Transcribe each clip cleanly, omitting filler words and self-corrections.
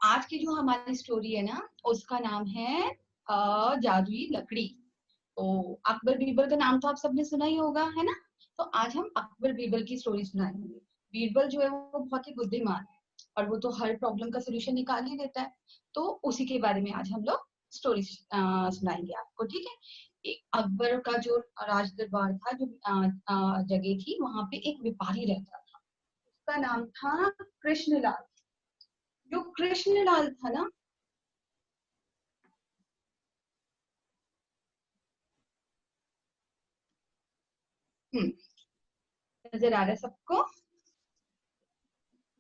आज की जो हमारी स्टोरी है ना, उसका नाम है जादुई लकड़ी। तो अकबर बीरबल का नाम तो आप सबने सुना ही होगा, है ना। तो आज हम अकबर बीरबल की स्टोरी सुनाएंगे। बीरबल जो है वो बहुत ही बुद्धिमान है और वो तो हर प्रॉब्लम का सोल्यूशन निकाल ही देता है। तो उसी के बारे में आज हम लोग स्टोरी सुनाएंगे आपको, ठीक है। अकबर का जो राज दरबार था, जो जगह थी, वहां पे एक व्यापारी रहता था। उसका नाम था कृष्णलाल। जो कृष्णलाल था ना, नजर आ रहा है सबको।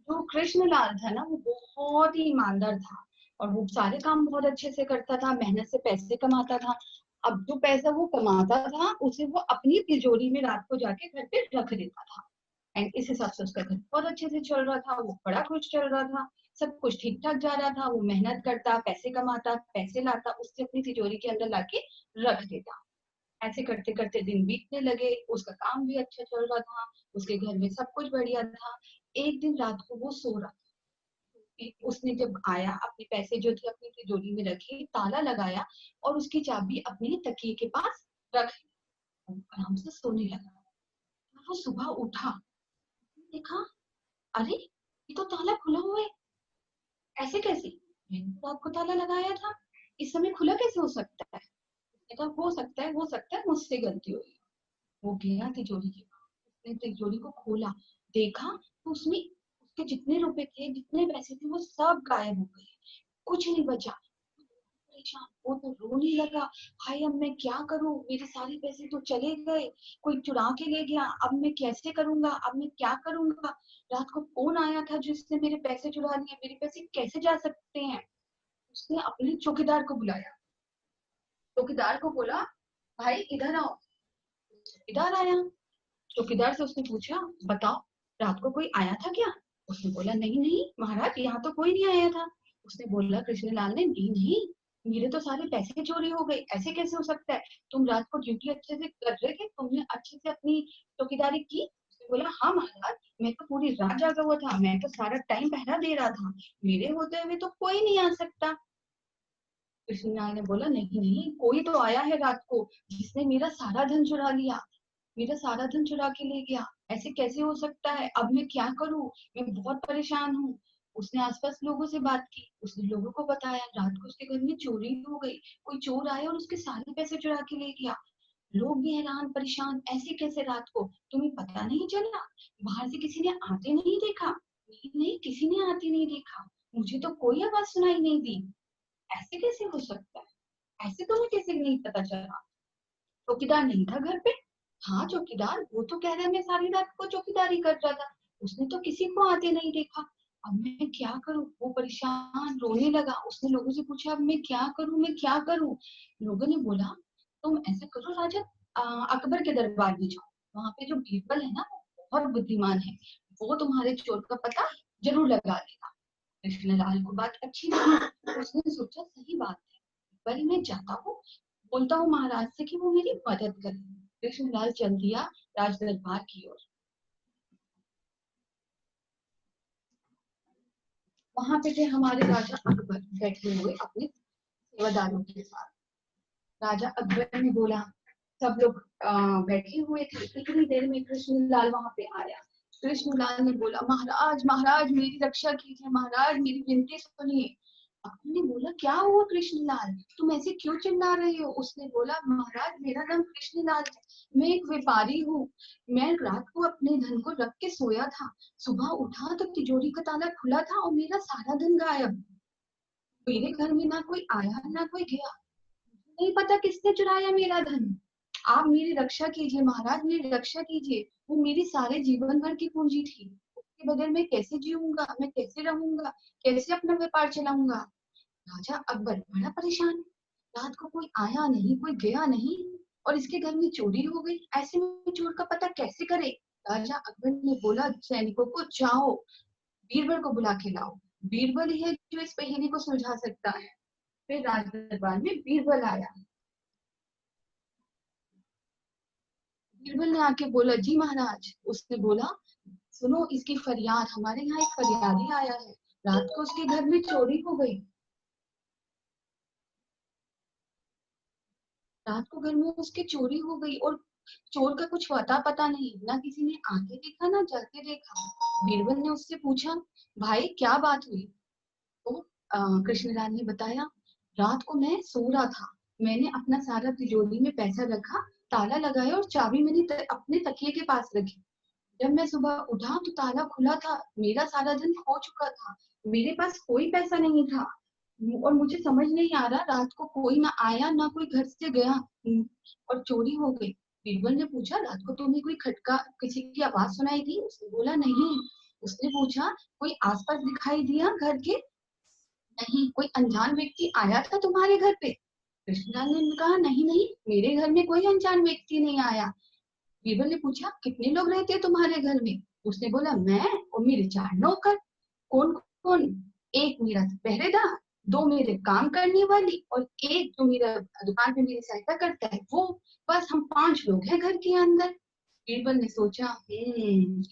जो कृष्णलाल था ना, वो बहुत ही ईमानदार था और वो सारे काम बहुत अच्छे से करता था, मेहनत से पैसे कमाता था। अब जो पैसा वो कमाता था, उसे वो अपनी तिजोरी में रात को जाके घर पे रख देता था। एंड इस हिसाब से उसका घर बहुत अच्छे से चल रहा था, वो बड़ा खुश चल रहा था। सब कुछ ठीक ठाक जा रहा था। वो मेहनत करता, पैसे कमाता, पैसे लाता, उससे अपनी तिजोरी के अंदर लाके रख देता। ऐसे करते करते दिन बीतने लगे, उसका काम भी अच्छा चल रहा था, उसके घर में सब कुछ बढ़िया था। एक दिन रात को वो सो रहा था। उसने जब आया, अपने पैसे जो थे अपनी तिजोरी में रखे, ताला लगाया और उसकी चाबी अपने तकिए के पास रख ली। आराम से सोने लगा। वो सुबह उठा, देखा, अरे ये तो ताला खुला हुआ है। ऐसे कैसे? मैंने तो आपको ताला लगाया था, इस समय खुला कैसे हो सकता है? उसने कहा, हो सकता है मुझसे गलती हुई। वो गया तिजोरी के पास, उसने तिजोरी को खोला, देखा तो उसमें उसके जितने रुपए थे, जितने पैसे थे, वो सब गायब हो गए। कुछ नहीं बचा। परेशान, वो तो रोने लगा, भाई अब मैं क्या करूं, मेरे सारे पैसे तो चले गए, कोई चुरा के ले गया, अब मैं कैसे करूंगा, अब मैं क्या करूंगा। रात को कौन आया था जिसने मेरे पैसे चुरा लिए, मेरे पैसे कैसे जा सकते हैं। उसने अपने चौकीदार को बुलाया, चौकीदार को बोला, भाई इधर आओ। चौकीदार आया। चौकीदार से उसने पूछा, बताओ, रात को कोई आया था क्या? उसने बोला, नहीं नहीं महाराज, यहाँ तो कोई नहीं आया था। उसने बोला, कृष्णलाल ने, नहीं नहीं, मेरे तो सारे पैसे चोरी हो गए, ऐसे कैसे हो सकता है? तुम रात को ड्यूटी अच्छे से कर रहे थे, तुमने अच्छे से अपनी चौकीदारी की? उसने बोला, हाँ महाराज, मैं तो पूरी रात जागा हुआ था, मैं तो सारा टाइम पहरा दे रहा था, मेरे होते हुए तो कोई नहीं आ सकता। कृष्णलाल ने बोला, नहीं नहीं, कोई तो आया है रात को, जिसने मेरा सारा धन चुरा लिया, मेरा सारा धन चुरा के ले गया। ऐसे कैसे हो सकता है? अब मैं क्या करूं? मैं बहुत परेशान हूँ। उसने आसपास लोगों से बात की, उसने लोगों को बताया, रात को उसके घर में चोरी हो गई, कोई चोर आया और उसके सारे पैसे चुरा के ले गया। लोग भी हैरान परेशान, ऐसे कैसे रात को? तुम्हें पता नहीं चला? बाहर से किसी ने आते नहीं देखा? नहीं नहीं, किसी ने आते नहीं देखा, मुझे तो कोई आवाज सुनाई नहीं दी। ऐसे कैसे हो सकता है? ऐसे तुम्हें कैसे नहीं पता चला? चौकीदार नहीं था घर पे? हाँ चौकीदार, वो तो कह रहा है मैं सारी रात को चौकीदारी कर रहा था, उसने तो किसी को आते नहीं देखा। अब मैं क्या करूं? वो परेशान रोने लगा। उसने लोगों से पूछा, अब मैं क्या करूं, मैं क्या करूं? लोगों ने बोला, तुम ऐसा करो राजा, अकबर के दरबार में जाओ, वहां पे जो बीरबल है ना, वो बहुत बुद्धिमान है, वो तुम्हारे चोर का पता जरूर लगा देगा। कृष्णलाल को बात अच्छी लगी, उसने सोचा सही बात है, पर मैं जाता हूँ, बोलता हूँ महाराज से कि वो मेरी मदद करे। कृष्णलाल चल दिया राज दरबार की ओर। वहां पे थे हमारे राजा अकबर बैठे हुए अपने सेवादारों के साथ। राजा अकबर ने बोला, सब लोग बैठे हुए थे, इतनी देर में कृष्णलाल वहां पे आया। कृष्णलाल ने बोला, महाराज महाराज मेरी रक्षा कीजिए, महाराज मेरी विनती सुनिए। अकबर ने बोला, क्या हुआ कृष्णलाल, तुम ऐसे क्यों चिल्ला रहे हो? उसने बोला, महाराज मेरा नाम कृष्णलाल है, मैं एक व्यापारी हूँ, मैं रात को अपने धन को रख के सोया था, सुबह उठा तो तिजोरी का ताला खुला था और मेरा सारा धन गायब। मेरे घर में ना कोई आया ना कोई गया, नहीं पता किसने चुराया मेरा धन। आप मेरी रक्षा कीजिए महाराज, मेरी रक्षा कीजिए, वो मेरी सारे जीवन भर की पूंजी थी, उसके बगैर मैं कैसे जीऊंगा, मैं कैसे रहूंगा, कैसे अपना व्यापार चलाऊंगा। राजा अकबर बड़ा परेशान, रात को कोई आया नहीं, कोई गया नहीं, और इसके घर में चोरी हो गई, ऐसे में चोर का पता कैसे करे? राजा अकबर ने बोला सैनिकों को, जाओ बीरबल को बुला के लाओ, बीरबल ही है जो इस पहेली को सुलझा सकता है। फिर राज दरबार में बीरबल आया। बीरबल ने आके बोला, जी महाराज। उसने बोला, सुनो इसकी फरियाद, हमारे यहाँ एक फरियादी आया है, रात को उसके घर में चोरी हो गई। रात को घर में उसके चोरी हो गई और चोर का कुछ पता पता नहीं, ना किसी ने आके देखा ना जाके देखा। बीरबल ने उससे पूछा, भाई क्या बात हुई? तो कृष्णलाल ने बताया, रात को मैं सो रहा था, मैंने अपना सारा तिजोरी में पैसा रखा, ताला लगाया और चाबी मैंने अपने तकिए के पास रखी। जब मैं सुबह उठा तो ताला खुला था, मेरा सारा धन खो चुका था, मेरे पास कोई पैसा नहीं था और मुझे समझ नहीं आ रहा, रात को कोई ना आया ना कोई घर से गया और चोरी हो गई। बीरबल ने पूछा, रात को तुम्हें कोई खटका, किसी की आवाज सुनाई दी? उसने बोला नहीं। उसने पूछा, कोई आसपास दिखाई दिया घर के? नहीं। कोई अनजान व्यक्ति आया था तुम्हारे घर पे? कृष्णलाल ने कहा, नहीं नहीं, मेरे घर में कोई अनजान व्यक्ति नहीं आया। बीरबल ने पूछा, कितने लोग रहते हैं तुम्हारे घर में? उसने बोला, मैं और मेरे 4 नौकर। कौन कौन? एक मेरा पहरेदार, 2 मेरे काम करने वाली और एक जो मेरा दुकान पे मेरी सहायता करता है वो। बस हम 5 लोग हैं घर के अंदर। बीरबल ने सोचा,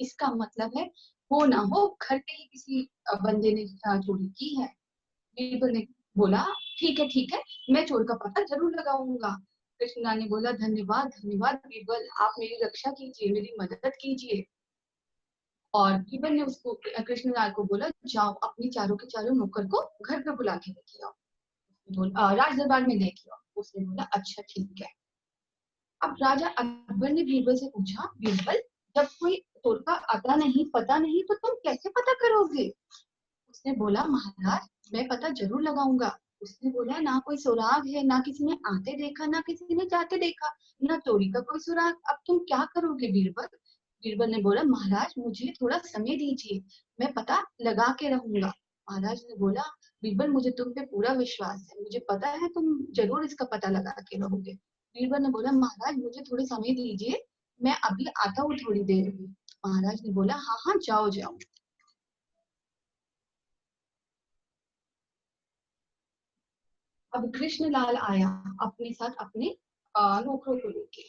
इसका मतलब है हो ना हो घर के ही किसी बंदे ने चोरी की है। बीरबल ने बोला, ठीक है, मैं चोर का पता जरूर लगाऊंगा। कृष्णलाल ने बोला, धन्यवाद धन्यवाद बीरबल, आप मेरी रक्षा कीजिए, मेरी मदद कीजिए। और बीरबल ने उसको, कृष्णलाल को बोला, जाओ अपनी चारों के चारों नौकर को घर पे बुला के लेके आओ, राज दरबार में लेके आओ। उसने बोला, अच्छा ठीक है। अब राजा अकबर ने बीरबल से पूछा, बीरबल, जब कोई चोर का आता नहीं पता नहीं तो तुम कैसे पता करोगे? उसने बोला, महाराज मैं पता जरूर लगाऊंगा। उसने बोला, ना कोई सुराग है, ना किसी ने आते देखा ना किसी ने जाते देखा, ना चोरी का कोई सुराग, अब तुम क्या करोगे बीरबल? बीरबल ने बोला, महाराज मुझे थोड़ा समय दीजिए, मैं पता लगा के रहूंगा। महाराज ने बोला, बीरबल मुझे तुम पे पूरा विश्वास है, मुझे पता है तुम जरूर इसका पता लगा के रहोगे। बीरबल ने बोला, महाराज मुझे थोड़े समय दीजिए, मैं अभी आता हूँ थोड़ी देर में। महाराज ने बोला, हाँ हाँ जाओ जाओ। अब कृष्णलाल आया अपने साथ अपने नौकरों को लेके।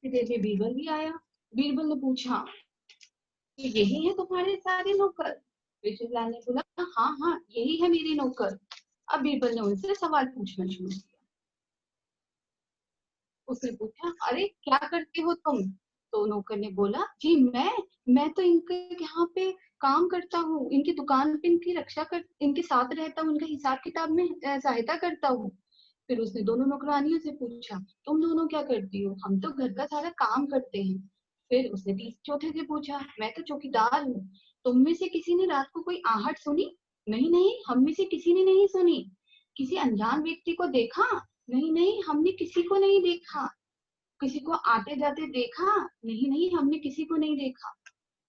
इतनी देर में बीरबल भी आया। बीरबल ने पूछा, कि यही है तुम्हारे सारे नौकर? कृष्णलाल ने बोला, हाँ हाँ यही है मेरे नौकर। अब बीरबल ने उनसे सवाल पूछना शुरू किया। उसने पूछा, अरे क्या करते हो तुम? तो नौकर ने बोला, जी मैं तो इनके यहाँ पे काम करता हूँ, इनकी दुकान पे इनकी रक्षा कर, इनके साथ रहता हूँ, इनका हिसाब किताब में सहायता करता हूँ। फिर उसने दोनों नौकरानियों से पूछा, तुम दोनों क्या करती हो? हम तो घर का सारा काम करते हैं। फिर उसने चौथे से पूछा, मैं तो चौकीदार हूँ। तुम में से किसी ने रात को कोई आहट सुनी? नहीं नहीं, हम में से किसी ने नहीं सुनी। किसी अनजान व्यक्ति को देखा? नहीं नहीं, हमने किसी को नहीं देखा। किसी को आते जाते देखा? नहीं नहीं, हमने किसी को नहीं देखा।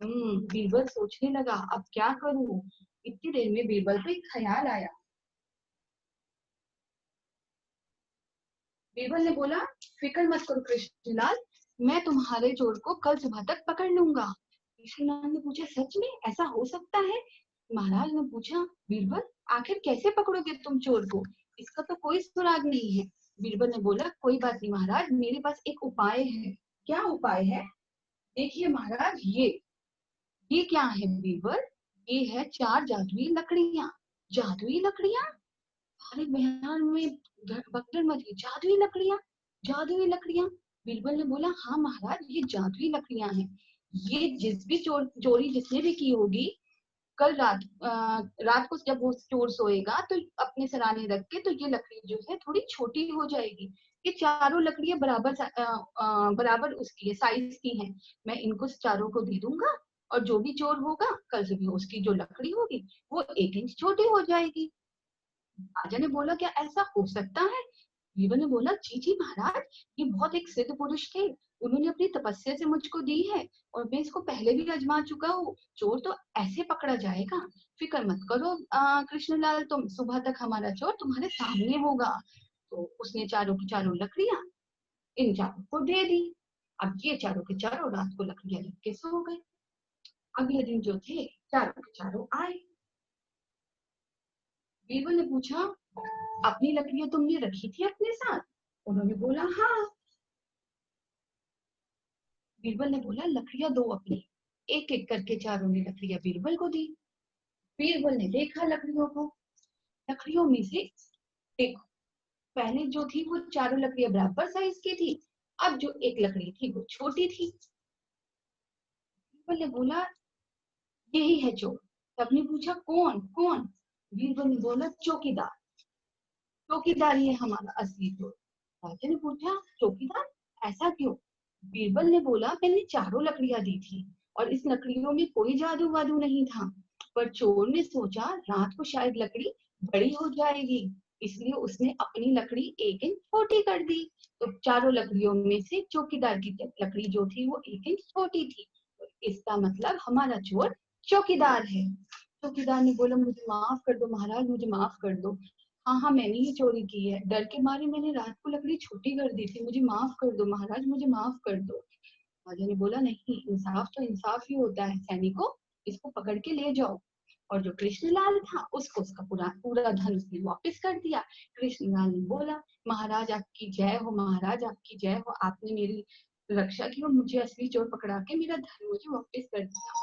बीरबल सोचने लगा, अब क्या करूं? इतनी देर में बीरबल को एक ख्याल आया। बीरबल ने बोला, फिक्र मत करो कृष्णलाल, मैं तुम्हारे चोर को कल सुबह तक पकड़ लूंगा। कृष्णलाल ने पूछा, सच में ऐसा हो सकता है? महाराज ने पूछा, बीरबल आखिर कैसे पकड़ोगे तुम चोर को? इसका तो कोई सुराग नहीं है। बीरबल ने बोला, कोई बात नहीं महाराज, मेरे पास एक उपाय है। क्या उपाय है? देखिए महाराज, ये क्या है बीरबल? ये है 4 जादुई लकड़ियां। जादुई लकड़ियां? अरे बहन में भगदड़ मच गई, जादुई लकड़ियां, जादुई लकड़ियां। बीरबल ने बोला, हाँ महाराज ये जादुई लकड़ियां हैं। ये जिस भी चोरी जिसने भी की होगी, कल रात को जब वो चोर सोएगा तो अपने सराने रख के, तो ये लकड़ी जो है थोड़ी छोटी हो जाएगी। ये चारों लकड़ियां बराबर उसकी है, साइज की हैं। मैं इनको चारों को दे दूंगा और जो भी चोर होगा कल सुबह उसकी जो लकड़ी होगी वो 1 इंच छोटी हो जाएगी। राजा ने बोला, क्या ऐसा हो सकता है? बीरबल ने बोला, जी जी महाराज, ये बहुत एक सिद्ध पुरुष थे, उन्होंने अपनी तपस्या से मुझको दी है और मैं इसको पहले भी आजमा चुका हूँ, चोर तो ऐसे पकड़ा जाएगा, फिक्र मत करो कृष्णलाल, तुम सुबह तक हमारा चोर तुम्हारे सामने होगा। तो उसने चारों की चारों लकड़ियां इन चारों को दे दी। अब ये चारों के चारों रात को लकड़ियां रख के सो गए। अगले दिन जो थे चारों के चारों आए। बीरबल ने पूछा, अपनी लकड़ियां तुमने रखी थी अपने साथ? उन्होंने बोला हाँ। बीरबल ने बोला, लकड़ियां दो अपनी। एक एक करके चारों ने लकड़ियां बीरबल को दी। बीरबल ने देखा लकड़ियों को, लकड़ियों में से देखो, पहले जो थी वो चारों लकड़ियां बराबर साइज की थी, अब जो एक लकड़ी थी वो छोटी थी। बीरबल ने बोला, यही है चोर। सबने पूछा, कौन कौन? बीरबल ने बोला, चौकीदार। चौकीदार ही है हमारा असली चोर। राजा ने पूछा, चौकीदार, ऐसा क्यों? बीरबल ने बोला, मैंने चारों लकड़ियां दी थी और इस लकड़ियों में कोई जादू वादू नहीं था, पर चोर ने सोचा रात को शायद लकड़ी बड़ी हो जाएगी, इसलिए उसने अपनी लकड़ी एक इंच छोटी कर दी। तो चारों लकड़ियों में से चौकीदार की लकड़ी जो थी वो एक इंच छोटी थी, तो इसका मतलब हमारा चोर चौकीदार है। चौकीदार ने बोला, मुझे माफ कर दो महाराज, मुझे माफ कर दो। हाँ हाँ, मैंने ही चोरी की है, डर के मारे मैंने रात को लकड़ी छोटी कर दी थी, मुझे माफ कर दो महाराज, मुझे माफ कर दो। राजा ने बोला, नहीं, इंसाफ तो इंसाफ ही होता है, सैनिकों इसको पकड़ के ले जाओ। और जो कृष्णलाल था उसको उसका पूरा पूरा धन उसने वापस कर दिया। कृष्णलाल ने बोला, महाराज आपकी जय हो, महाराज आपकी जय हो, आपने मेरी रक्षा की और मुझे असली चोर पकड़ा के मेरा धन मुझे वापस कर दिया।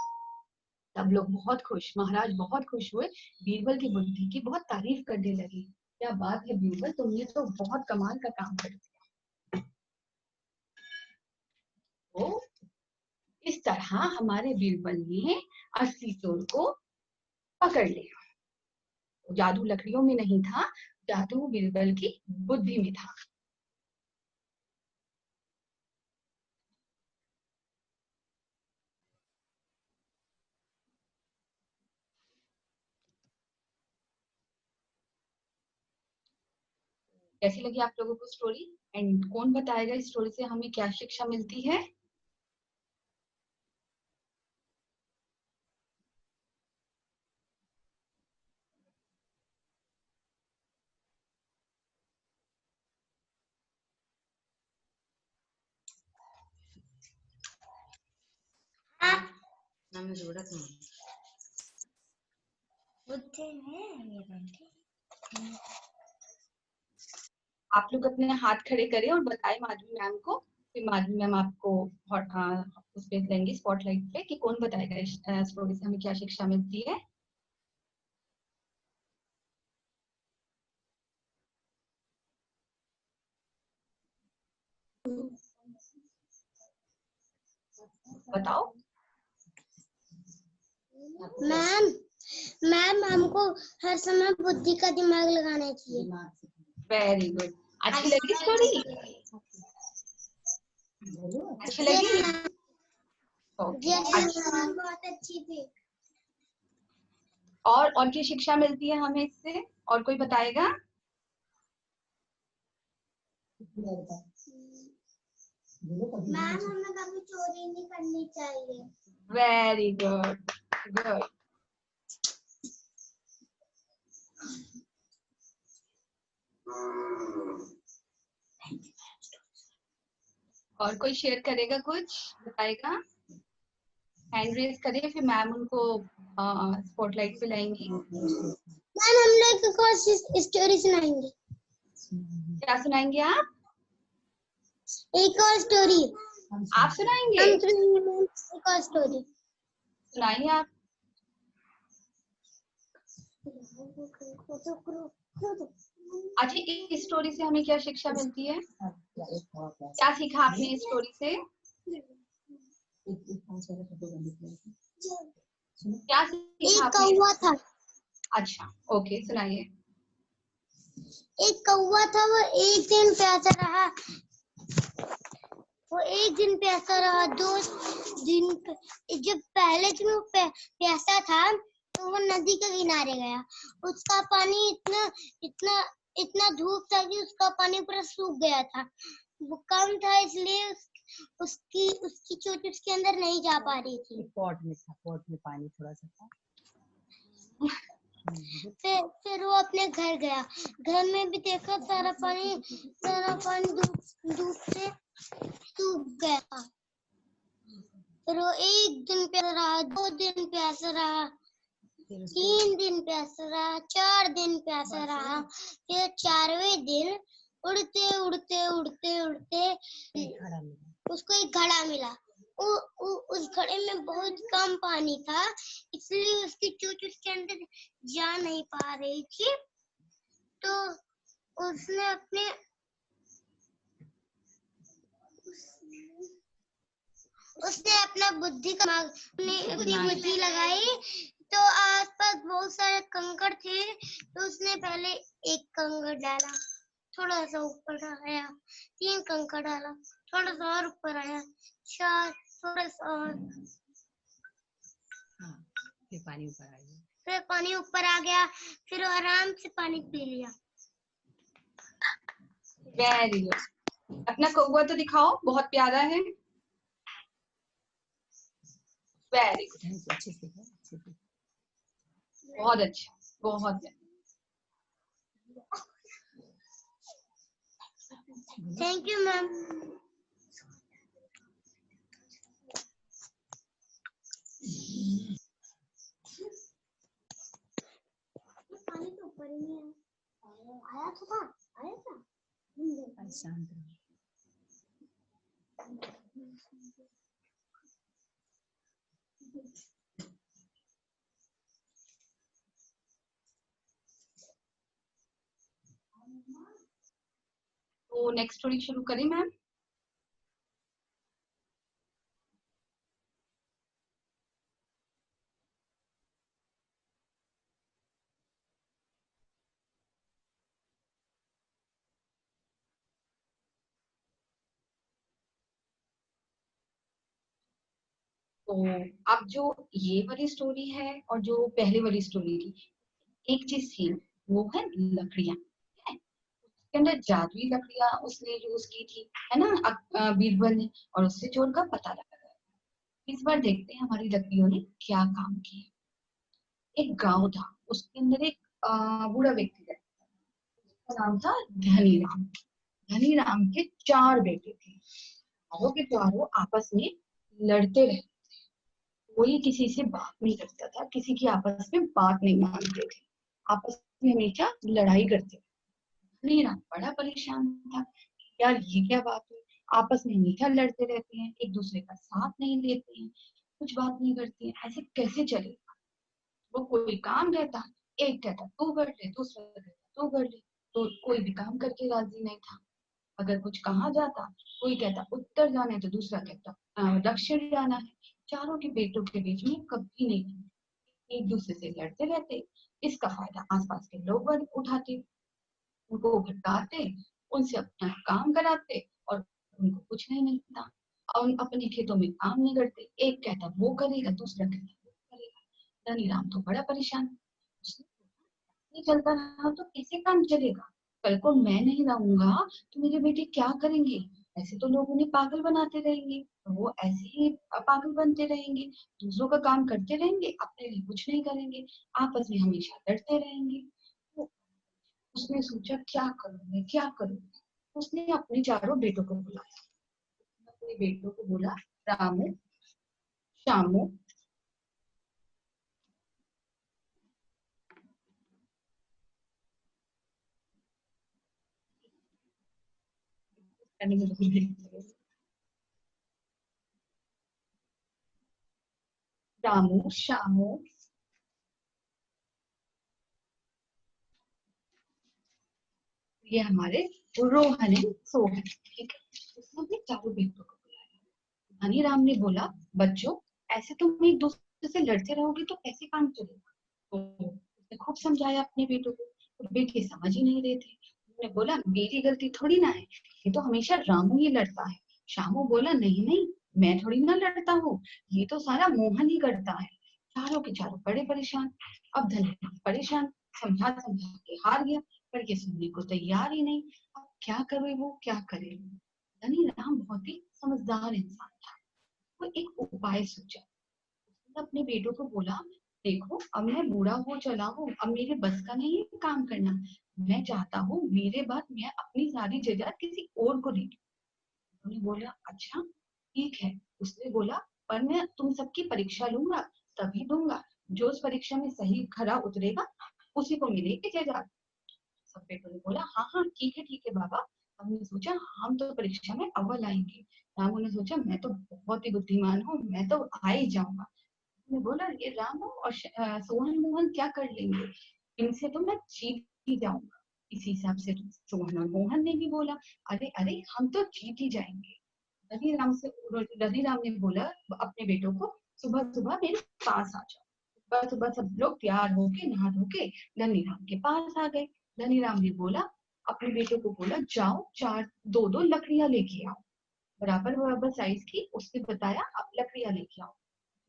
सब लोग बहुत खुश, महाराज बहुत खुश हुए, बीरबल की बुद्धि की बहुत तारीफ करने लगे। क्या बात है बीरबल, तुमने तो बहुत कमाल का काम कर दिया। तो इस तरह हमारे बीरबल ने असली चोर को पकड़ लिया। जादू लकड़ियों में नहीं था, जादू बीरबल की बुद्धि में था। कैसी लगी आप लोगों को स्टोरी? एंड कौन बताएगा इस स्टोरी से हमें क्या शिक्षा मिलती है? हमें जरूरत नहीं बुद्धि में ये बनती। आप लोग अपने हाथ खड़े करें और बताएं माधवी मैम को, फिर माधवी मैम आपको उस पे देंगे स्पॉटलाइट पे कि कौन बताएगा इस स्टोरी से हमें क्या शिक्षा मिलती है। बताओ। मैम मैम हमको हर समय बुद्धि का दिमाग लगाना चाहिए। Very good. अच्छी लगी स्टोरी? अच्छी लगी? बहुत अच्छी थी। और क्या शिक्षा मिलती है हमें इससे? और कोई बताएगा? मैम हमें कभी चोरी नहीं करनी चाहिए। Very good, good. और कोई शेयर करेगा, कुछ बताएगा? हैंड रेज करें, फिर मैम उनको स्पॉटलाइट पे लाएंगी। मैम हम लोग एक और स्टोरी सुनाएंगे। क्या सुनाएंगे आप? एक और स्टोरी आप सुनाएंगे? हम सुनाएंगे मैम, एक और स्टोरी सुनाइए आप। अच्छा, इस स्टोरी से हमें क्या शिक्षा मिलती है? क्या सीखा आपने इस स्टोरी से? क्या सीखा एक कौवा था। अच्छा, ओके, सुनाइए। एक कौवा था, वो एक दिन प्यासा रहा, वो एक दिन प्यासा रहा, दो दिन जब पहले दिन वो प्यासा था तो वो नदी के किनारे गया। उसका पानी इतना इतना इतना धूप था कि उसका पानी पूरा सूख गया था। वो कम था इसलिए उसकी उसकी चोट उसके अंदर नहीं जा पा रही थी। पॉट में पानी थोड़ा सा था। फिर वो अपने घर गया। घर में भी देखा सारा पानी धूप से सूख गया था। फिर वो 1 दिन प्यासा रहा, 2 दिन प्यासा रहा, 3 दिन प्यासा रहा, 4 दिन प्यासा रहा। फिर 4वें दिन उड़ते उड़ते उड़ते उड़ते उसको एक घड़ा मिला। उस घड़े में बहुत कम पानी था, इसलिए उसकी चोंच उसके अंदर जा नहीं पा रही थी। तो उसने अपना अपनी बुद्धि लगाई। तो आसपास बहुत सारे कंकड़ थे, तो उसने पहले एक कंकड़ डाला, थोड़ा सा ऊपर आया, 3 कंकड़ डाला, थोड़ा सा और ऊपर आया, 4, थोड़ा सा और, फिर पानी ऊपर आ गया। फिर पानी ऊपर आ गया। फिर आराम से पानी पी लिया। Very good. अपना कौवा तो दिखाओ, बहुत प्यारा है। वेरी गुड, अच्छे से बहुत अच्छा, बहुत अच्छा। Thank you ma'am. पानी तो ऊपर ही नहीं आया था। शांत रहो। तो नेक्स्ट स्टोरी शुरू करें मैम? तो अब जो ये वाली स्टोरी है और जो पहले वाली स्टोरी थी, एक चीज थी, वो है लकड़ियां। उसके अंदर जादुई लकड़ियां उसने यूज की थी, है ना, बीरबल ने, और उससे चोर का पता लगा। इस बार देखते हैं हमारी लकड़ियों ने क्या काम किया। एक गांव था, उसके अंदर एक बूढ़ा व्यक्ति रहता था, उसका नाम था धनीराम। धनीराम के 4 बेटे थे। चारों के चारों आपस में लड़ते रहते, कोई किसी से बात नहीं करता था, किसी की आपस में बात नहीं मानते थे, आपस में हमेशा लड़ाई करते थे। धनीराम बड़ा परेशान था, यार ये क्या बात है, आपस में हमेशा लड़ते रहते हैं, एक दूसरे का साथ नहीं लेते हैं, कुछ बात नहीं करते हैं, ऐसे कैसे चलेगा। वो कोई काम रहता, एक कहता तू कर ले, दूसरा कहता तू कर ले, तो कोई भी काम करके राजी नहीं था। अगर कुछ कहा जाता, कोई कहता उत्तर जाना है तो दूसरा कहता दक्षिण जाना है। चारों के बेटों के बीच में कभी नहीं, एक दूसरे से लड़ते रहते। इसका फायदा आसपास के लोग उठाते, उनको भटकाते, उनसे अपना काम कराते, और उनको कुछ नहीं मिलता, और अपने खेतों में काम नहीं करते। एक कहता वो करेगा, दूसरा कहता वो करेगा। धनीराम तो बड़ा परेशान, उसने नहीं चलता रहा तो कैसे काम चलेगा। कल को मैं नहीं रहूंगा तो मेरे बेटे क्या करेंगे, ऐसे तो लोग उन्हें पागल बनाते रहेंगे, तो वो ऐसे ही पागल बनते रहेंगे, दूसरों का काम करते रहेंगे, अपने लिए कुछ नहीं करेंगे, आपस में हमेशा लड़ते रहेंगे। तो उसने सोचा क्या करूं मैं, क्या करूं। उसने अपने चारों बेटों को बुलाया, अपने बेटों को बोला, रामू, श्यामू, रामू, श्यामू, ये हमारे रोहन है, सोहन, ठीक है। उसने अपने चारों बेटों को बुलाया। धनीराम ने बोला, बच्चों ऐसे तुम एक दूसरे से लड़ते रहोगे तो कैसे काम चलेगा। तो उसने खूब समझाया अपने बेटों को, तो बेटे समझ ही नहीं रहे थे। उन्होंने बोला मेरी गलती थोड़ी ना है, ये तो हमेशा रामू ही लड़ता है। श्यामू बोला नहीं नहीं, मैं थोड़ी ना लड़ता हूँ, ये तो सारा मोहन ही करता है। चारों के चारों बड़े परेशान। अब धनीराम परेशान, समझा समझा के हार गया, पर ये सुनने को तैयार ही नहीं। अब क्या करे वो, क्या करे। धनी राम बहुत ही समझदार इंसान था। वो एक उपाय सोचा। उसने अपने बेटों को बोला, देखो अब मैं बूढ़ा हो चला हूँ, अब मेरे बस का नहीं है काम करना। मैं चाहता हूँ मेरे बाद मैं अपनी सारी जायदाद किसी और को दे दूं। उन्होंने बोला अच्छा ठीक है। उसने बोला पर मैं तुम सबकी परीक्षा लूंगा, तभी दूंगा। जो उस परीक्षा में सही खरा उतरेगा उसी को मिलेगी जायदाद। सब बेटों ने बोला हाँ हाँ ठीक है बाबा। हमने सोचा हम तो परीक्षा में अव्वल आएंगे। रामू ने सोचा मैं तो बहुत ही बुद्धिमान हूँ, मैं तो आ ही जाऊंगा। ने बोला ये रामू और सोहन मोहन क्या कर लेंगे, इनसे तो मैं जीत ही जाऊंगा। इसी हिसाब से सोहन और मोहन ने भी बोला अरे अरे हम तो जीत ही जाएंगे। रघुराम ने बोला अपने बेटों को सुबह सुबह मेरे पास आ जाओ। सुबह सुबह सब लोग तैयार होके नहा धो के धनीराम के पास आ गए। धनीराम ने बोला अपने बेटों को बोला जाओ चार दो दो लकड़ियां लेके आओ, बराबर बराबर साइज की। उसने बताया अब लकड़ियां लेके आओ।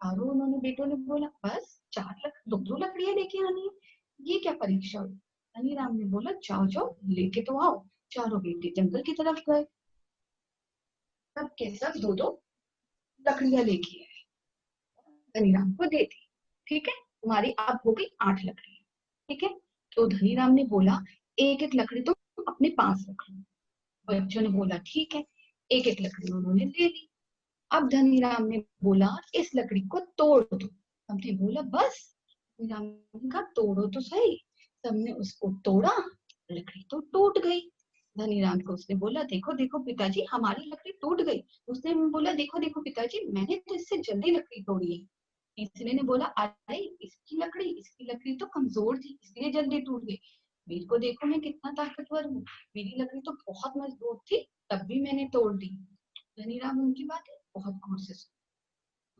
चारों उन्होंने बेटों ने बोला बस 4 दो दो लकड़ियां लेके आनी है, ये क्या परीक्षा हुई। धनीराम ने बोला जाओ जाओ लेके तो आओ। चारों बेटे जंगल की तरफ गए। सब के सब दो दो लकड़ियां लेके आए, धनीराम को दे दी। ठीक है तुम्हारी अब हो गई 8 लकड़ियां। ठीक है तो धनीराम ने बोला एक एक लकड़ी तो अपने पास रख लो। बच्चों ने बोला ठीक है। एक एक लकड़ी उन्होंने ले ली। अब धनीराम ने बोला इस लकड़ी को तोड़ दो। हमने बोला बस। धनीराम ने कहा तोड़ो तो सही। सबने उसको तोड़ा, लकड़ी तो टूट गई। धनीराम को उसने बोला देखो देखो पिताजी हमारी लकड़ी टूट गई। उसने बोला देखो देखो पिताजी मैंने तो इससे जल्दी लकड़ी तोड़ी है। तीसरे ने बोला अरे इसकी लकड़ी तो कमजोर थी इसलिए जल्दी टूट गई। मेरे को देखो मैं कितना ताकतवर हूँ, मेरी लकड़ी तो बहुत मजबूत थी तब भी मैंने तोड़ दी। धनीराम उनकी बातें बहुत गौर से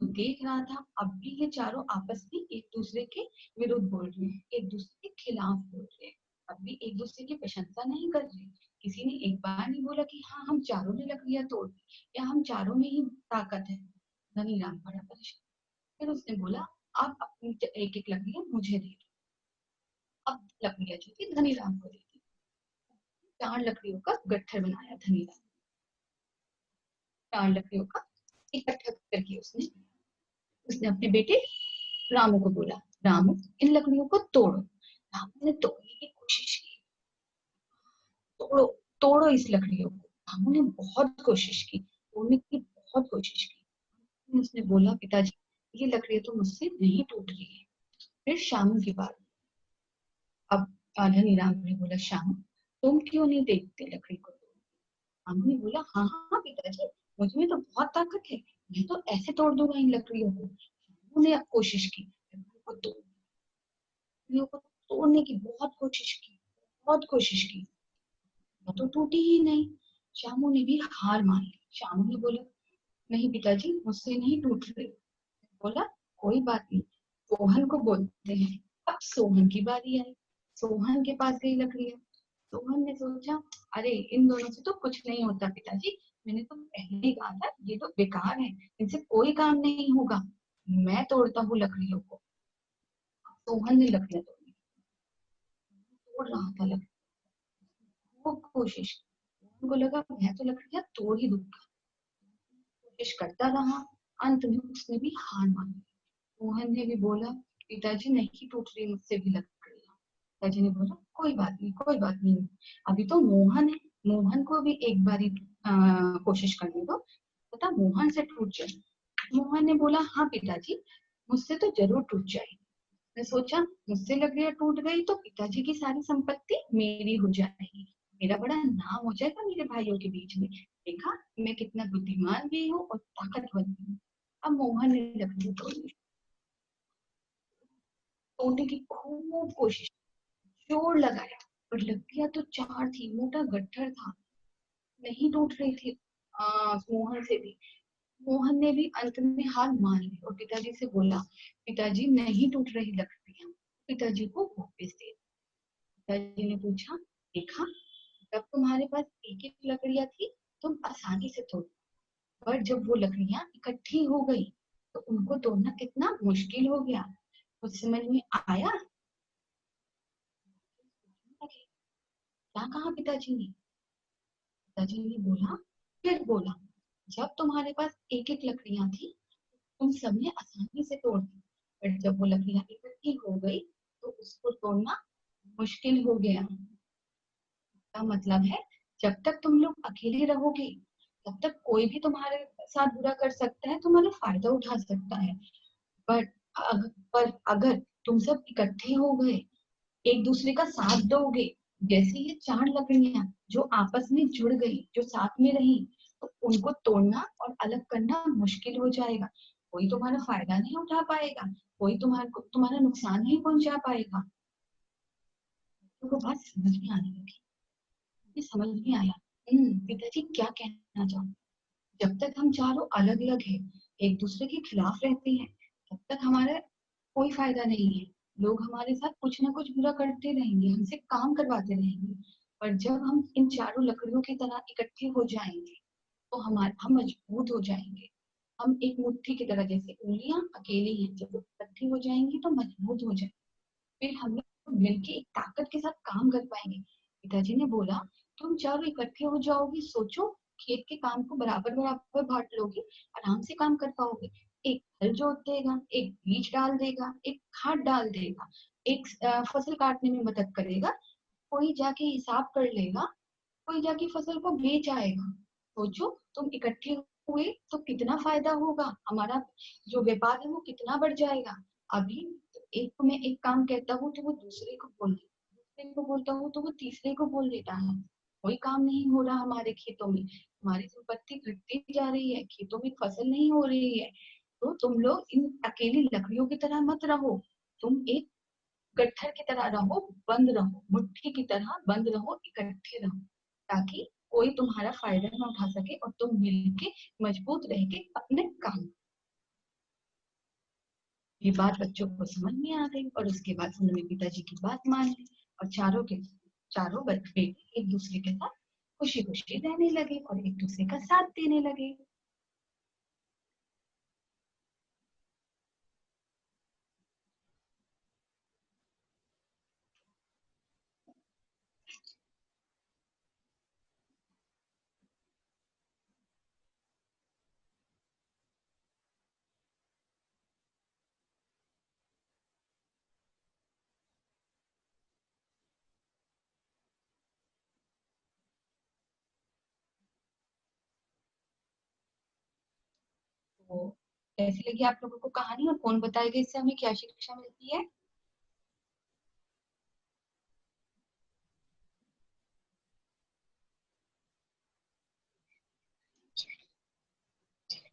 तो देख रहा था अब भी ये चारों आपस में एक दूसरे के विरुद्ध बोल रहे हैं, एक दूसरे के खिलाफ बोल रहे हैं। अब भी एक दूसरे की प्रशंसा नहीं कर रहे। किसी ने एक बार नहीं बोला कि हाँ हम चारों ने लकड़ियां तोड़ दी या हम चारों में ही ताकत है। धनीराम बड़ा परेशान। फिर उसने बोला आप अपनी एक एक लकड़ियां मुझे दे दो। अब लकड़ियां जो थी धनीराम को दे दी। 4 लकड़ियों का गट्ठर बनाया धनीराम। 4 लकड़ियों का इकट्ठा करके उसने उसने अपने बेटे रामू को बोला रामू इन लकड़ियों को तोड़ो। रामू ने तोड़ने की कोशिश की। तोड़ो तोड़ो इस लकड़ियों को। रामू ने बहुत कोशिश की, तोड़ने की बहुत कोशिश की। उसने बोला पिताजी ये लकड़ियां तो मुझसे नहीं टूट रही है। फिर शामू की बात। अब धनीराम ने बोला शामू तुम क्यों नहीं देखते लकड़ी को। शामू ने बोला हाँ हाँ पिताजी मुझ में तो बहुत ताकत है, मैं तो ऐसे तोड़ दूंगा इन लकड़ियों को। शामू ने अब कोशिश की लकड़ियों को तोड़ने की बहुत कोशिश की, बहुत कोशिश की, वो तो टूटी ही नहीं। शामू ने भी हार मान ली। शामू ने बोला नहीं पिताजी मुझसे नहीं टूट रही। बोला कोई बात नहीं, सोहन को बोलते हैं। अब सोहन की बारी आई। सोहन के पास गई लकड़ियां। सोहन ने सोचा अरे इन दोनों से तो कुछ नहीं होता पिताजी, मैंने तो पहले ही कहा था ये तो बेकार है, इनसे कोई काम नहीं होगा, मैं तोड़ता हूँ लकड़ियों को। सोहन ने लकड़ियां तोड़ी, तोड़ रहा था लकड़ी, वो कोशिश उनको लगा मैं तो लकड़ियां तोड़ ही दूंगा। कोशिश करता रहा, अंत में उसने भी हार मान ली। मोहन ने भी बोला पिताजी नहीं टूट रही मुझसे भी लकड़ियां। पिताजी ने बोला कोई बात नहीं कोई बात नहीं, अभी तो मोहन है, मोहन को भी एक बारी कोशिश करने दो, पता मोहन से टूट जाए। मोहन ने बोला हाँ पिताजी मुझसे तो जरूर टूट जाएगी। मैं सोचा मुझसे लकड़ियां टूट गई तो पिताजी की सारी संपत्ति मेरी हो जाएगी, मेरा बड़ा नाम हो जाएगा मेरे भाइयों के बीच में, देखा मैं कितना बुद्धिमान भी हूँ और ताकतवर भी हूँ। अब मोहन ने लकड़ी तोड़ने की खूब कोशिश, जोर लगाया, पर लकड़ियां तो 4 थी, मोटा गट्ठर था, नहीं टूट रही थी मोहन से भी। मोहन ने भी अंत में हार मान ली और पिताजी से बोला पिताजी नहीं टूट रही लकड़ियां, पिताजी को वापस दे। पिताजी ने पूछा देखा जब तुम्हारे पास एक एक लकड़ियां थी तुम आसानी से तोड़, पर जब वो लकड़ियां इकट्ठी हो गई तो उनको तोड़ना कितना मुश्किल हो गया। कुछ समझ में आया। क्या कहा पिताजी ने? पिताजी ने बोला, फिर बोला, जब तुम्हारे पास एक एक लकड़ियां थी तुम सबने आसानी से तोड़ दी, पर जब वो लकड़ियां इकट्ठी हो गई तो उसको तोड़ना मुश्किल हो गया। का मतलब है, जब तक तुम लोग अकेले रहोगे तब तक कोई भी तुम्हारे साथ बुरा कर सकता है, तुम्हारा फायदा उठा सकता है। पर पर अगर तुम सब इकट्ठे हो गए, एक दूसरे का साथ दोगे, जैसे ये चार लकड़ियां जो आपस में जुड़ गई, जो साथ में रही, तो उनको तोड़ना और अलग करना मुश्किल हो जाएगा। कोई तुम्हारा फायदा नहीं उठा पाएगा, कोई तुम्हारा नुकसान नहीं पहुंचा पाएगा। तो वो बात समझ में आने लगी, ये समझ में आया पिताजी क्या कहना चाहते। जब तक हम चारों अलग अलग हैं, एक दूसरे के खिलाफ रहते हैं, तब तक हमारा कोई फायदा नहीं है। लोग हमारे साथ कुछ ना कुछ बुरा करते रहेंगे, हमसे काम करवाते रहेंगे। पर जब हम इन चारों लकड़ियों की तरह इकट्ठे हो जाएंगे तो हम मजबूत हो जाएंगे। हम एक मुट्ठी की तरह, जैसे उंगलियां अकेली हैं, जब वो इकट्ठी हो जाएंगी तो मजबूत हो जाएंगे। फिर हम लोग मिलके एक ताकत के साथ काम कर पाएंगे। पिताजी ने बोला, तुम चारों इकट्ठे हो जाओगे, सोचो, खेत के काम को बराबर बराबर बांट लोगे, आराम से काम कर पाओगे। एक हल जोत देगा, एक बीज डाल देगा, एक खाद डाल देगा, एक फसल काटने में मदद करेगा, कोई जाके हिसाब कर लेगा, कोई जाके फसल को बेच आएगा। सोचो, तुम इकट्ठे हुए तो कितना फायदा होगा, हमारा जो व्यापार है वो कितना बढ़ जाएगा। अभी एक को मैं एक काम कहता हूँ तो वो दूसरे को बोल देता, दूसरे को बोलता हूँ तो वो तीसरे को बोल देता है। कोई काम नहीं हो रहा हमारे खेतों में, हमारी संपत्ति घटती जा रही है, खेतों में फसल नहीं हो रही है। तो तुम लोग इन अकेली लकड़ियों की तरह मत रहो, तुम एक गट्ठर की तरह रहो, बंद रहो, मुट्ठी की तरह बंद रहो, इकट्ठे रहो, ताकि कोई तुम्हारा फायदा न उठा सके और तुम मिलके मजबूत रह के अपने काम। ये बात बच्चों को समझ में आ गई और उसके बाद उन्होंने पिताजी की बात मान ली और चारों बेटे एक दूसरे के साथ खुशी खुशी रहने लगे और एक दूसरे का साथ देने लगे। तो कैसी लगी आप लोगों को कहानी और कौन बताएगा इससे हमें क्या शिक्षा मिलती है?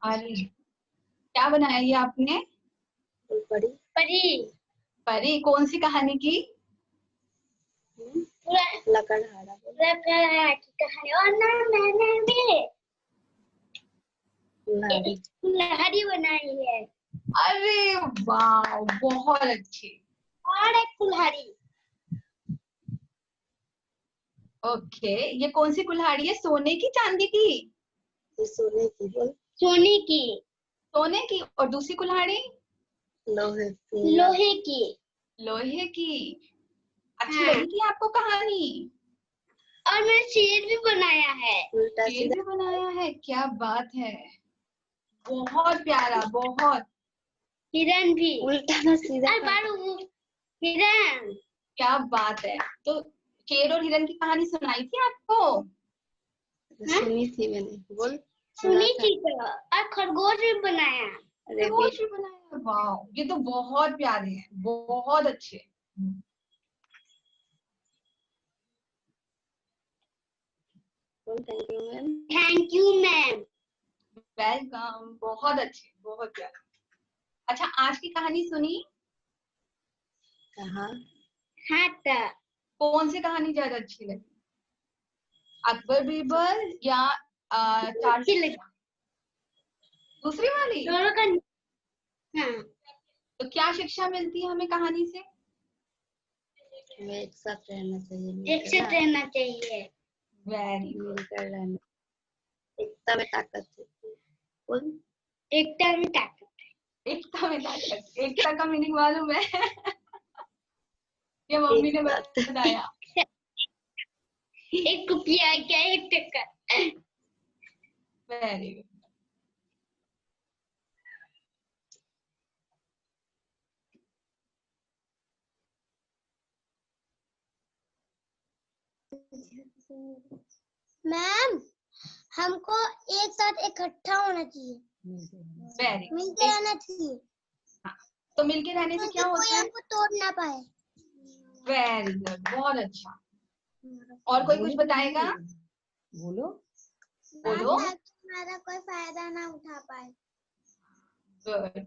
अरे, क्या बनाया ये आपने? परी परी परी कौन सी कहानी की? लकड़हारा की कहानी। और ना मैंने भी कुल्हाड़ी बनाई है। अरे वाह, बहुत अच्छी। और एक कुल्हाड़ी। ओके, ये कौन सी कुल्हाड़ी है, सोने की चांदी की? सोने की। सोने की। सोने की। और दूसरी कुल्हाड़ी? लोहे की। लोहे की। लोहे की। अच्छी हाँ। लगी थी आपको कहानी? और मैं शेर भी बनाया है। शेर भी बनाया है, क्या बात है, बहुत प्यारा, बहुत। हिरन भी। उल्टा ना सीधा। हिरन। क्या बात है। तो शेर और हिरन की कहानी सुनाई थी आपको? सुनी थी मैंने। बोल। सुनी थी तो। और खरगोश भी बनाया। खरगोश भी बनाया, वाह, ये तो बहुत प्यारे हैं, बहुत अच्छे। Thank you ma'am. Thank you ma'am. Welcome, बहुत अच्छे, बहुत प्यारे। अच्छा, आज की कहानी सुनी? हाँ। हाँ। कौन सी कहानी ज्यादा अच्छी लगी, अकबर बीरबल या चार? दूसरी वाली? दोनों का। हाँ। तो क्या शिक्षा मिलती है हमें कहानी से? हमें एक साथ रहना चाहिए। एक साथ रहना चाहिए। वेरी मिलकर रहना। एकता में ताकत है। एकता में ताकत है। एकता में ताकत। एकता का मीनिंग मालूम है? ये मम्मी ने बताया। एक रुपया क्या 1 टका। Very good. मैम हमको एक साथ इकट्ठा होना चाहिए, वेरी मिलके रहना चाहिए, तो मिलके रहने से ताकि क्या कोई होता है? हमको तोड़ ना पाए। वेरी गुड, बहुत अच्छा। और कोई कुछ बताएगा? बोलो। बोलो। ताकि हमारा कोई फायदा ना उठा पाए। गुड।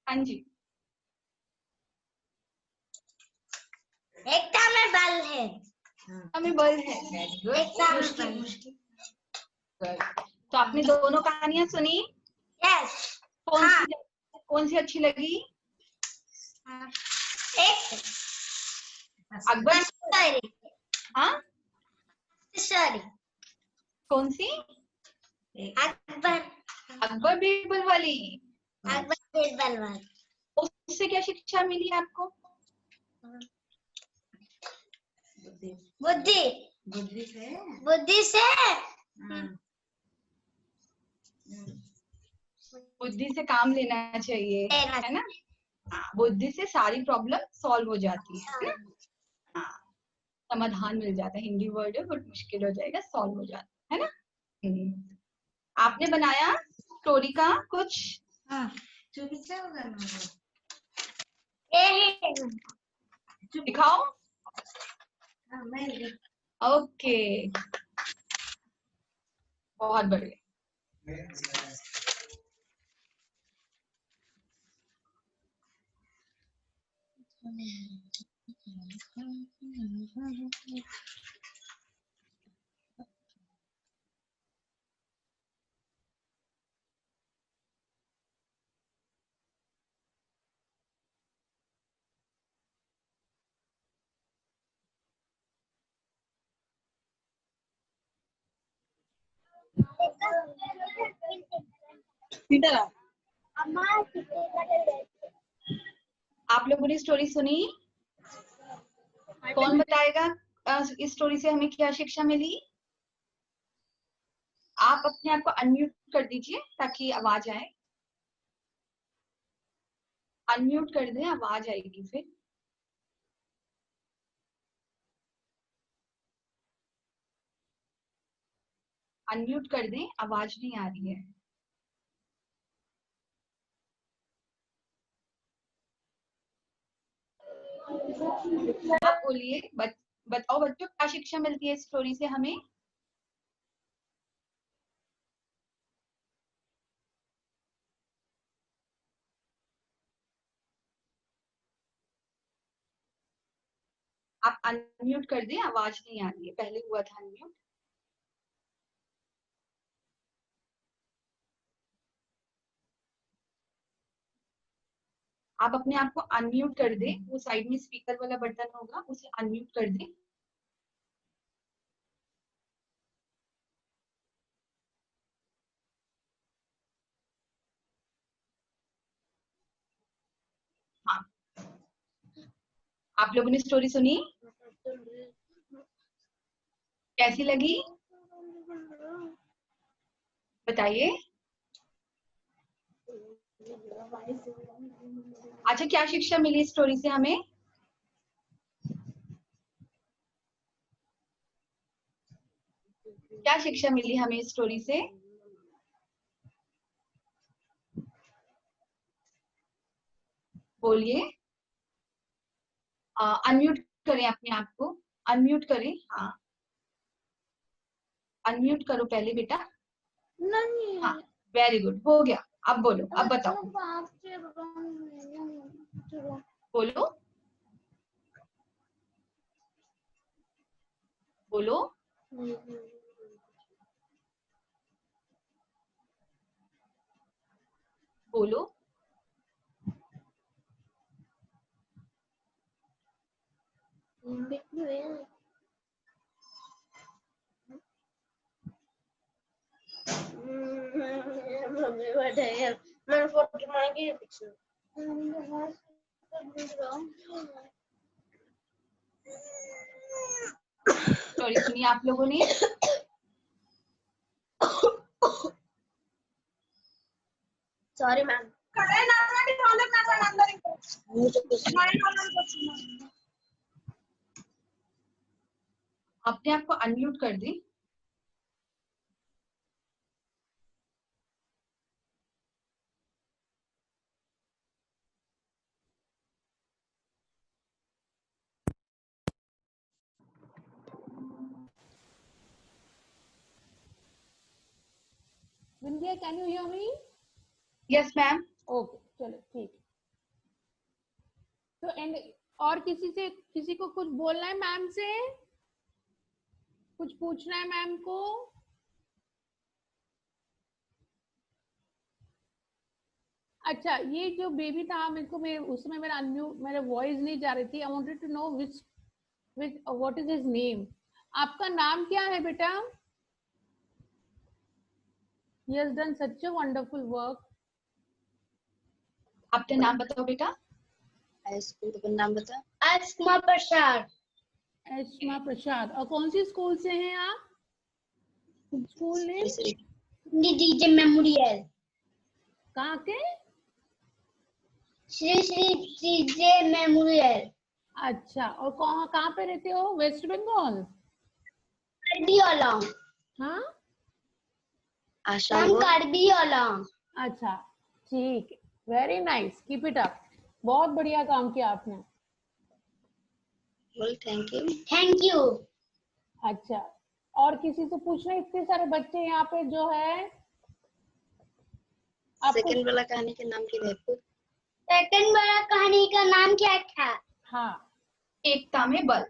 हाँ जी। एकता में बल है। हमें बल है। Very good. एकता में बल। गुड। तो आपने दोनों कहानियां सुनी? यस। कौन सी अच्छी लगी? एक अकबर। हाँ, सॉरी कौन सी? अकबर। अकबर बीरबल वाली। अकबर बीरबल वाली। उससे क्या शिक्षा मिली आपको? बुद्धि। बुद्धि से बुद्धि से काम लेना चाहिए, है ना? हाँ, बुद्धि से सारी प्रॉब्लम सॉल्व हो जाती है ना? हाँ, समाधान मिल जाता है। हिंदी वर्ड है बट मुश्किल हो जाएगा, सॉल्व हो जाता है ना? आपने बनाया स्टोरी का कुछ? दिखाओ। ओके, बहुत बढ़िया। आप लोगों ने स्टोरी सुनी? कौन बताएगा इस स्टोरी से हमें क्या शिक्षा मिली? आप अपने आप को अनम्यूट कर दीजिए ताकि आवाज आए। अनम्यूट कर दें, आवाज आएगी फिर। अनम्यूट कर दें, आवाज नहीं आ रही है। आप बोलिए, बताओ बच्चों, क्या शिक्षा मिलती है इस स्टोरी से हमें? आप अनम्यूट कर दें, आवाज नहीं आ रही है। पहले हुआ था अनम्यूट। आप अपने आप को अनम्यूट कर दें, वो साइड में स्पीकर वाला बटन होगा, उसे अनम्यूट कर दें। हाँ, आप लोगों ने स्टोरी सुनी? कैसी लगी बताइए। अच्छा, क्या शिक्षा मिली इस स्टोरी से हमें? क्या शिक्षा मिली हमें इस स्टोरी से? बोलिए। अनम्यूट करें अपने आप को, अनम्यूट करें। हाँ, अनम्यूट करो पहले बेटा। नहीं। हाँ, वेरी गुड, हो गया। अब बोलो, अब बताओ। बोलो बोलो। बोलो। मम्मी बताइए मैंने फोटो मांगी है पीछे स्टोरी सुनी आप लोगों ने? सॉरी मैम अपने आप को अनम्यूट कर दी। Vindhya, can you hear me? Yes ma'am. Okay, चलो ठीक। तो एंड और किसी को कुछ बोलना है मैम से, कुछ पूछना है मैम को? अच्छा, ये जो बेबी था उसमें मेरा वॉइस नहीं जा रही थी। I wanted to know which what is his name. आपका नाम क्या है बेटा? He has done such a wonderful work. अपना नाम बताओ बेटा। स्कूल का नाम बता। आसमा प्रसाद। एस्मा प्रसाद। और कौन सी स्कूल से हैं आप? School name? DJ memorial. कहाँ के? Shri Shri DJ memorial. अच्छा, और कहाँ पे रहते हो? वेस्ट बंगाल? कार्बी हाँ, आसाम कार्बी अच्छा ठीक है, very nice, keep it up, बहुत बढ़िया काम किया आपने। Thank you. अच्छा, और किसी से पूछना? इतने सारे बच्चे यहाँ पे जो है। सेकंड वाला कहानी का नाम क्या है? सेकंड वाला कहानी का नाम क्या था? हाँ, एकता में बल।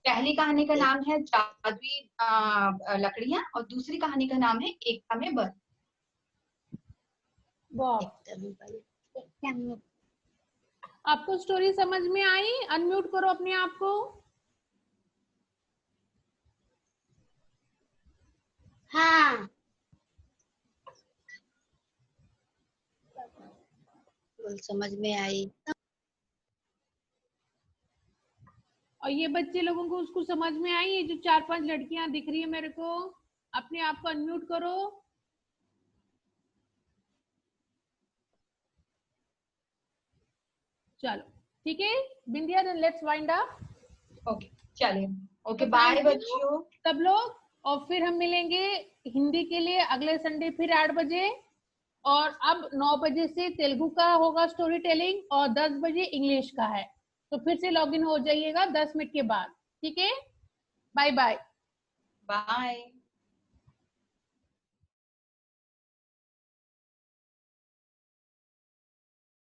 पहली कहानी का नाम है जादुई लकड़ियां और दूसरी कहानी का नाम है एकता में बल। आपको स्टोरी समझ में आई? अनम्यूट करो अपने आप को। हाँ, समझ में आई। और ये बच्चे लोगों को उसको समझ में आई? ये जो 4-5 लड़कियां दिख रही है मेरे को, अपने आप को अनम्यूट करो। चलो ठीक है Bindiya, then let's wind up. Okay चलिए, ओके बाय बच्चों सब लोग। और फिर हम मिलेंगे हिंदी के लिए अगले संडे फिर 8 बजे, और अब 9 बजे से तेलुगु का होगा स्टोरी टेलिंग, और 10 बजे इंग्लिश का है। तो फिर से लॉगिन हो जाइएगा 10 मिनट के बाद, ठीक है? Bye bye. बाय।